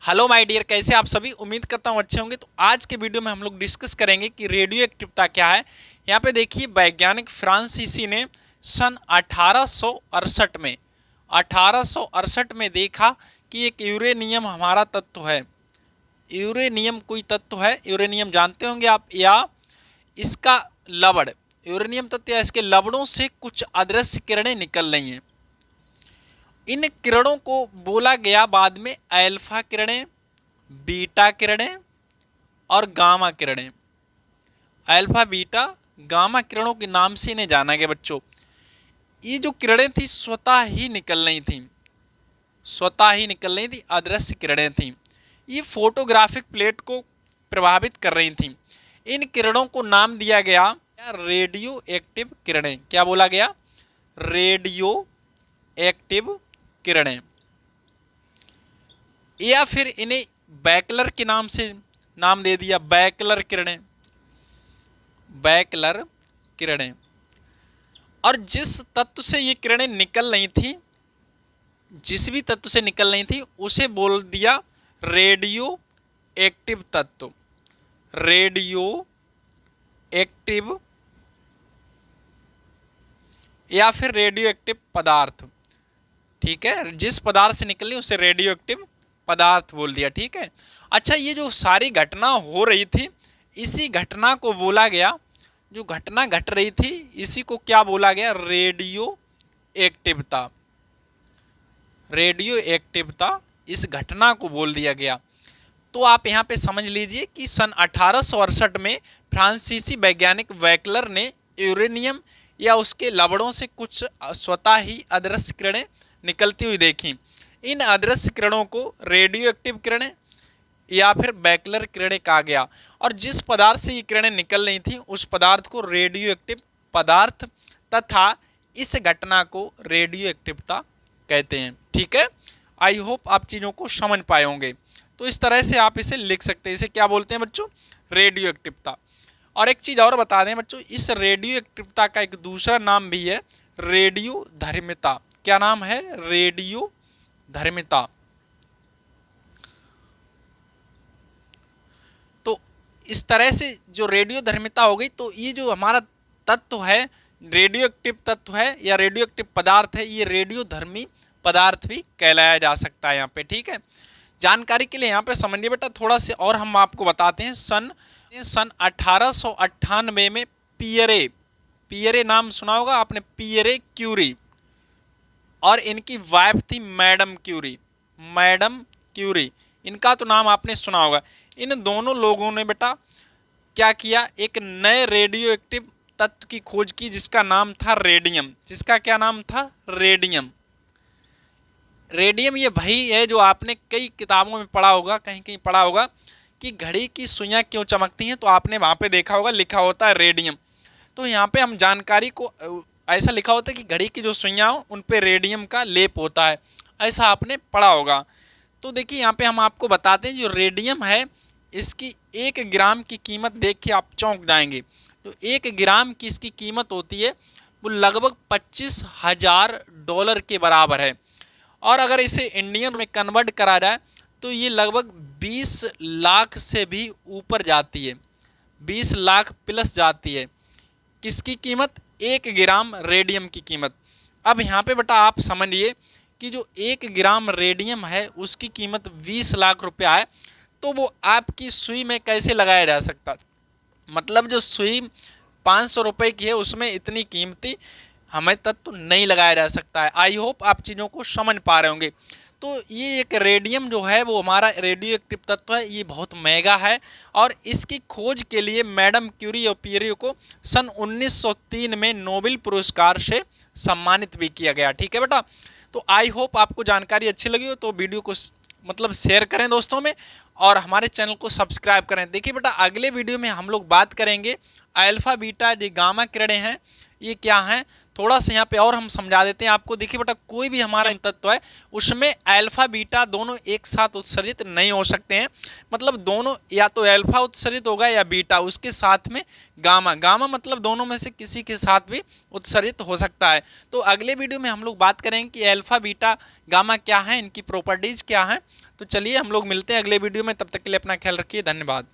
Hello my dear, कैसे आप सभी। उम्मीद करता हूँ अच्छे होंगे। तो आज के वीडियो में हम लोग डिस्कस करेंगे कि रेडियो एक्टिवता क्या है। यहाँ पे देखिए, वैज्ञानिक फ्रांसीसी ने सन 1868 में देखा कि एक यूरेनियम हमारा तत्व है। यूरेनियम कोई तत्व है, यूरेनियम जानते होंगे आप, या इसका लवड़, यूरेनियम तत्व या इसके लवड़ों से कुछ अदृश्य किरणें निकल रही हैं। इन किरणों को बोला गया बाद में अल्फा किरणें, बीटा किरणें और गामा किरणें। अल्फा, बीटा, गामा किरणों के नाम से इन्हें जाना गया बच्चों। ये जो किरणें थी स्वतः ही निकल रही थी, अदृश्य किरणें थी। ये फोटोग्राफिक प्लेट को प्रभावित कर रही थी। इन किरणों को नाम दिया गया रेडियो एक्टिव किरणें। क्या बोला गया? रेडियो एक्टिव किरणें, या फिर इन्हें बैकलर के नाम से नाम दे दिया, बैकलर किरणें। बैकलर किरणें। और जिस तत्व से ये किरणें निकल रही थी, जिस भी तत्व से निकल रही थी उसे बोल दिया रेडियो एक्टिव तत्व, रेडियो एक्टिव या फिर रेडियो एक्टिव पदार्थ। ठीक है, जिस पदार्थ से निकली उसे रेडियो एक्टिव पदार्थ बोल दिया। ठीक है। अच्छा, ये जो सारी घटना हो रही थी, इसी घटना को बोला गया, जो घटना घट रही थी इसी को क्या बोला गया? रेडियो एक्टिवता। रेडियो एक्टिवता, इस घटना को बोल दिया गया। तो आप यहाँ पे समझ लीजिए कि सन 1868 में फ्रांसीसी वैज्ञानिक वैकलर ने यूरेनियम या उसके लवड़ों से कुछ स्वतः ही अदृश्य किरणें निकलती हुई देखी। इन अदृश्य किरणों को रेडियो एक्टिव किरणें या फिर बैकलर किरणें कहा गया। और जिस पदार्थ से ये किरणें निकल रही थी उस पदार्थ को रेडियो एक्टिव पदार्थ तथा इस घटना को रेडियो एक्टिवता कहते हैं। ठीक है, आई होप आप चीज़ों को समझ पाए होंगे। तो इस तरह से आप इसे लिख सकते हैं। इसे क्या बोलते हैं बच्चों? रेडियो एक्टिवता। और एक चीज़ और बता दें बच्चों, इस रेडियो एक्टिवता का एक दूसरा नाम भी है रेडियो धर्मिता। क्या नाम है? रेडियो धर्मिता। तो इस तरह से जो रेडियो धर्मिता हो गई, तो ये जो हमारा तत्व है, रेडियो एक्टिव तत्व है या रेडियो एक्टिव पदार्थ है, ये रेडियो धर्मी पदार्थ भी कहलाया जा सकता है यहाँ पे। ठीक है, जानकारी के लिए यहाँ पे समझिए बेटा थोड़ा से, और हम आपको बताते हैं। सन 1898 में पियरे नाम सुना होगा आपने, पियरे क्यूरी, और इनकी वाइफ थी मैडम क्यूरी। इनका तो नाम आपने सुना होगा। इन दोनों लोगों ने बेटा क्या किया? एक नए रेडियो एक्टिव तत्व की खोज की जिसका नाम था रेडियम। जिसका क्या नाम था? रेडियम। रेडियम ये वही है जो आपने कई किताबों में पढ़ा होगा, कहीं कहीं पढ़ा होगा कि घड़ी की सुइयां क्यों चमकती हैं, तो आपने वहाँ पे देखा होगा लिखा होता है रेडियम। तो यहाँ पे हम जानकारी को ऐसा लिखा होता है कि घड़ी की जो सुइयां हो उन पे रेडियम का लेप होता है, ऐसा आपने पढ़ा होगा। तो देखिए यहाँ पे हम आपको बताते हैं, जो रेडियम है इसकी 1 ग्राम की कीमत देख के आप चौंक जाएंगे। तो 1 ग्राम की इसकी कीमत होती है वो लगभग $25,000 के बराबर है। और अगर इसे इंडियन में कन्वर्ट करा जाए तो ये लगभग 20 लाख से भी ऊपर जाती है, 20 लाख प्लस जाती है। किसकी कीमत? 1 ग्राम रेडियम की कीमत। अब यहाँ पे बेटा आप समझिए कि जो 1 ग्राम रेडियम है उसकी कीमत 20 लाख रुपया है, तो वो आपकी सुई में कैसे लगाया जा सकता? मतलब जो सुई 500 रुपये की है उसमें इतनी कीमती हमें तत्व नहीं लगाया जा सकता है। आई होप आप चीज़ों को समझ पा रहे होंगे। तो ये एक रेडियम जो है वो हमारा रेडियो एक्टिव तत्व है, ये बहुत महंगा है। और इसकी खोज के लिए मैडम क्यूरी और पियरे को सन 1903 में नोबेल पुरस्कार से सम्मानित भी किया गया। ठीक है बेटा, तो आई होप आपको जानकारी अच्छी लगी हो तो वीडियो को मतलब शेयर करें दोस्तों में, और हमारे चैनल को सब्सक्राइब करें। देखिए बेटा, अगले वीडियो में हम लोग बात करेंगे अल्फा, बीटा, जो गामा किरणें हैं ये क्या हैं, थोड़ा सा यहाँ पे और हम समझा देते हैं आपको। देखिए बेटा, कोई भी हमारा तत्व है उसमें अल्फा बीटा दोनों एक साथ उत्सर्जित नहीं हो सकते हैं। मतलब दोनों, या तो अल्फा उत्सर्जित होगा या बीटा, उसके साथ में गामा मतलब दोनों में से किसी के साथ भी उत्सर्जित हो सकता है। तो अगले वीडियो में हम लोग बात करेंगे कि अल्फा बीटा गामा क्या है, इनकी प्रॉपर्टीज क्या हैं। तो चलिए हम लोग मिलते हैं अगले वीडियो में, तब तक के लिए अपना ख्याल रखिए, धन्यवाद।